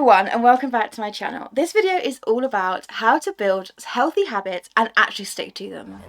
everyone and welcome back to my channel. This video is all about how to build healthy habits and actually stick to them.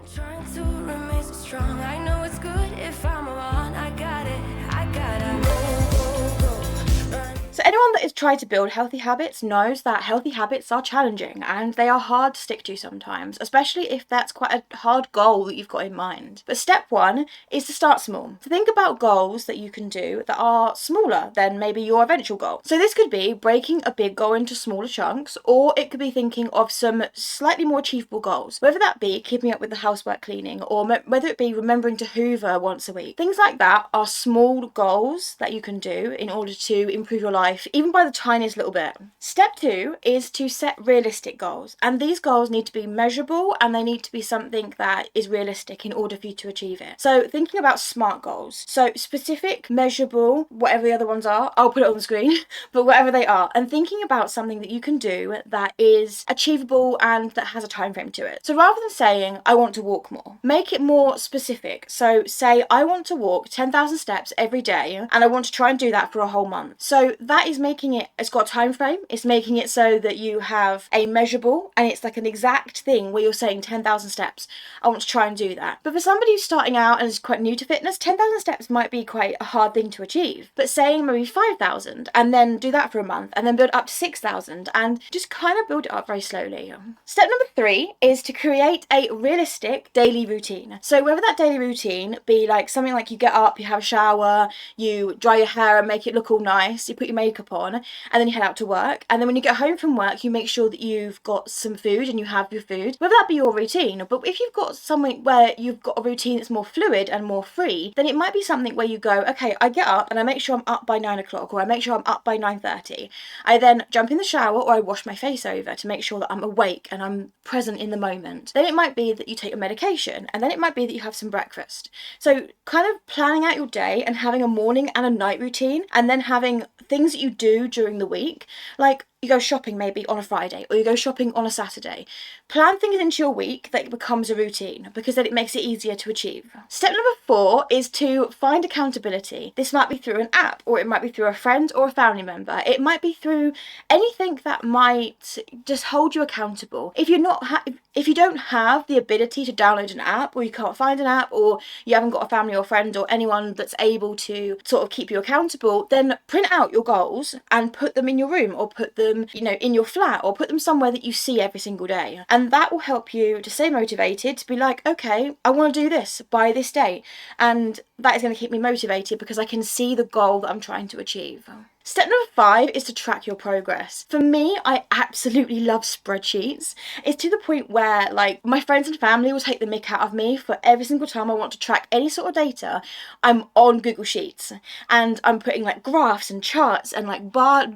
So anyone that has tried to build healthy habits knows that healthy habits are challenging and they are hard to stick to sometimes, especially if that's quite a hard goal that you've got in mind. But step one is to start small. So think about goals that you can do that are smaller than maybe your eventual goal. So this could be breaking a big goal into smaller chunks, or it could be thinking of some slightly more achievable goals, whether that be keeping up with the housework cleaning, or whether it be remembering to hoover once a week. Things like that are small goals that you can do in order to improve your life, even by the tiniest little bit. Step two is to set realistic goals, and these goals need to be measurable and they need to be something that is realistic in order for you to achieve it. So thinking about SMART goals, so specific, measurable, whatever the other ones are, I'll put it on the screen, but whatever they are, and thinking about something that you can do that is achievable and that has a time frame to it. So rather than saying I want to walk more, make it more specific. So say I want to walk 10,000 steps every day and I want to try and do that for a whole month. So that is making it, it's got a time frame, it's making it so that you have a measurable and it's like an exact thing where you're saying 10,000 steps, I want to try and do that. But for somebody who's starting out and is quite new to fitness, 10,000 steps might be quite a hard thing to achieve. But saying maybe 5,000 and then do that for a month and then build up to 6,000 and just kind of build it up very slowly. Step number three is to create a realistic daily routine. So whether that daily routine be like something like you get up, you have a shower, you dry your hair and make it look all nice, you put your makeup on, and then you head out to work, and then when you get home from work you make sure that you've got some food and you have your food, whether that be your routine. But if you've got something where you've got a routine that's more fluid and more free, then it might be something where you go, okay, I get up and I make sure I'm up by 9 o'clock, or I make sure I'm up by 9:30. I then jump in the shower or I wash my face over to make sure that I'm awake and I'm present in the moment. Then it might be that you take your medication, and then it might be that you have some breakfast. So kind of planning out your day and having a morning and a night routine, and then having things that you do during the week, like you go shopping maybe on a Friday or you go shopping on a Saturday. Plan things into your week that becomes a routine, because then it makes it easier to achieve. Step number four is to find accountability. This might be through an app, or it might be through a friend or a family member. It might be through anything that might just hold you accountable. If you don't have the ability to download an app, or you can't find an app, or you haven't got a family or friend or anyone that's able to sort of keep you accountable, then print out your goals and put them in your room, or put them in your flat, or put them somewhere that you see every single day. And that will help you to stay motivated, to be like, okay, I want to do this by this date, and that is going to keep me motivated because I can see the goal that I'm trying to achieve. Step number five is to track your progress. For me, I absolutely love spreadsheets. It's to the point where like my friends and family will take the mick out of me for every single time I want to track any sort of data. I'm on Google Sheets and I'm putting like graphs and charts and like bar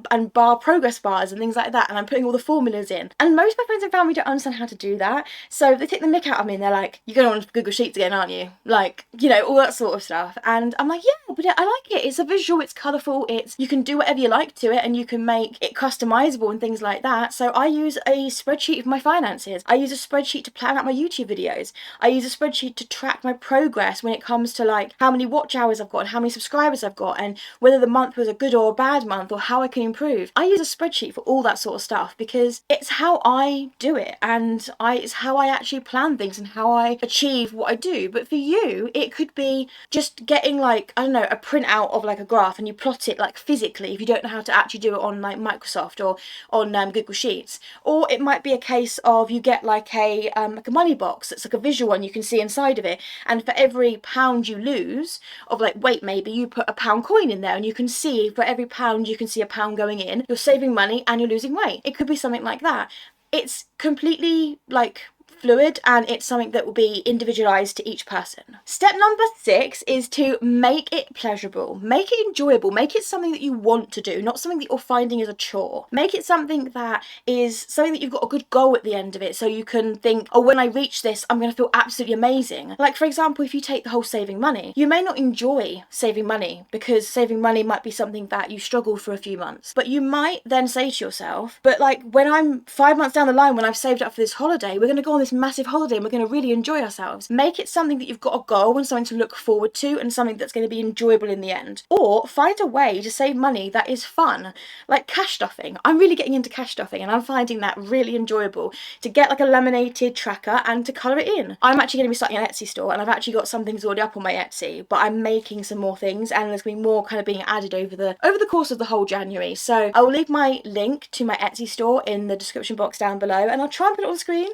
progress bars and things like that, and I'm putting all the formulas in. And most of my friends and family don't understand how to do that, so they take the mick out of me and they're like, you're going on Google Sheets again, aren't you? Like, all that sort of stuff. And I'm like, yeah, but I like it. It's a visual, it's colourful, you can do whatever you like to it, and you can make it customizable and things like that. So I use a spreadsheet of my finances. I use a spreadsheet to plan out my YouTube videos. I use a spreadsheet to track my progress when it comes to like how many watch hours I've got and how many subscribers I've got, and whether the month was a good or a bad month, or how I can improve. I use a spreadsheet for all that sort of stuff because it's how I do it, and it's how I actually plan things and how I achieve what I do. But for you, it could be just getting like, I don't know, a printout of like a graph and you plot it like physically if you don't know how to actually do it on like Microsoft or on Google Sheets. Or it might be a case of you get like a money box that's like a visual one, you can see inside of it, and for every pound you lose of like weight, maybe you put a pound coin in there, and you can see for every pound you can see a pound going in, you're saving money and you're losing weight. It could be something like that. It's completely like fluid, and it's something that will be individualized to each person. Step number six is to make it pleasurable, make it enjoyable, make it something that you want to do, not something that you're finding as a chore. Make it something that is something that you've got a good goal at the end of it, so you can think, oh, when I reach this I'm going to feel absolutely amazing. Like for example, if you take the whole saving money, you may not enjoy saving money because saving money might be something that you struggle for a few months, but you might then say to yourself, but like when I'm 5 months down the line, when I've saved up for this holiday, we're going to go on this massive holiday and we're going to really enjoy ourselves. Make it something that you've got a goal and something to look forward to and something that's going to be enjoyable in the end. Or find a way to save money that is fun, like cash stuffing. I'm really getting into cash stuffing and I'm finding that really enjoyable, to get like a laminated tracker and to colour it in. I'm actually going to be starting an Etsy store, and I've actually got some things already up on my Etsy, but I'm making some more things and there's going to be more kind of being added over the course of the whole January. So I will leave my link to my Etsy store in the description box down below, and I'll try and put it on the screen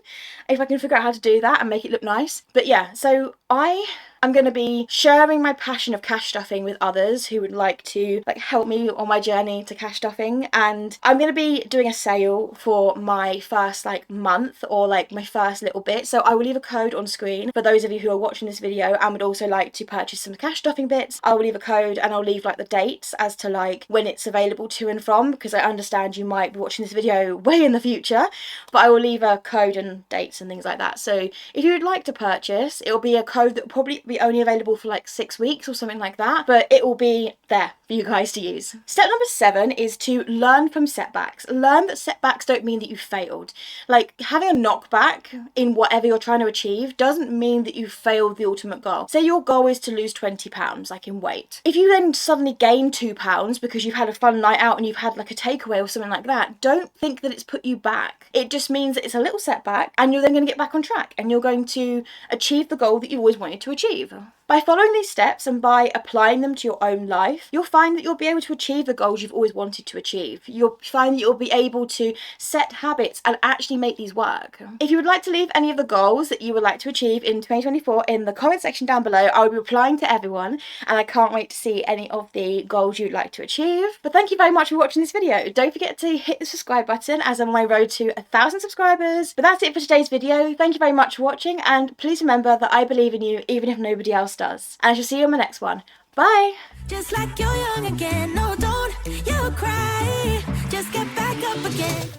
if I can figure out how to do that and make it look nice. But yeah, so I'm going to be sharing my passion of cash stuffing with others who would like to help me on my journey to cash stuffing, and I'm going to be doing a sale for my first month or my first little bit. So I will leave a code on screen for those of you who are watching this video and would also like to purchase some cash stuffing bits. I will leave a code and I'll leave the dates as to when it's available to and from, because I understand you might be watching this video way in the future, but I will leave a code and dates and things like that. So if you would like to purchase, it will be a code that will probably be only available for 6 weeks or something like that, but it will be there for you guys to use. Step number 7 is to learn from setbacks. Learn that setbacks don't mean that you failed. Having a knockback in whatever you're trying to achieve doesn't mean that you failed the ultimate goal. Say your goal is to lose 20 pounds in weight. If you then suddenly gain 2 pounds because you've had a fun night out and you've had a takeaway or something like that, don't think that it's put you back. It just means that it's a little setback and you're then going to get back on track and you're going to achieve the goal that you always wanted to achieve. By following these steps and by applying them to your own life, you'll find that you'll be able to achieve the goals you've always wanted to achieve. You'll find that you'll be able to set habits and actually make these work. If you would like to leave any of the goals that you would like to achieve in 2024 in the comment section down below, I will be replying to everyone and I can't wait to see any of the goals you'd like to achieve. But thank you very much for watching this video. Don't forget to hit the subscribe button as I'm on my road to 1,000 subscribers. But that's it for today's video. Thank you very much for watching, and please remember that I believe in you even if nobody else does. And I shall see you on my next one. Bye! Just like you're young again, no don't you cry, just get back up again.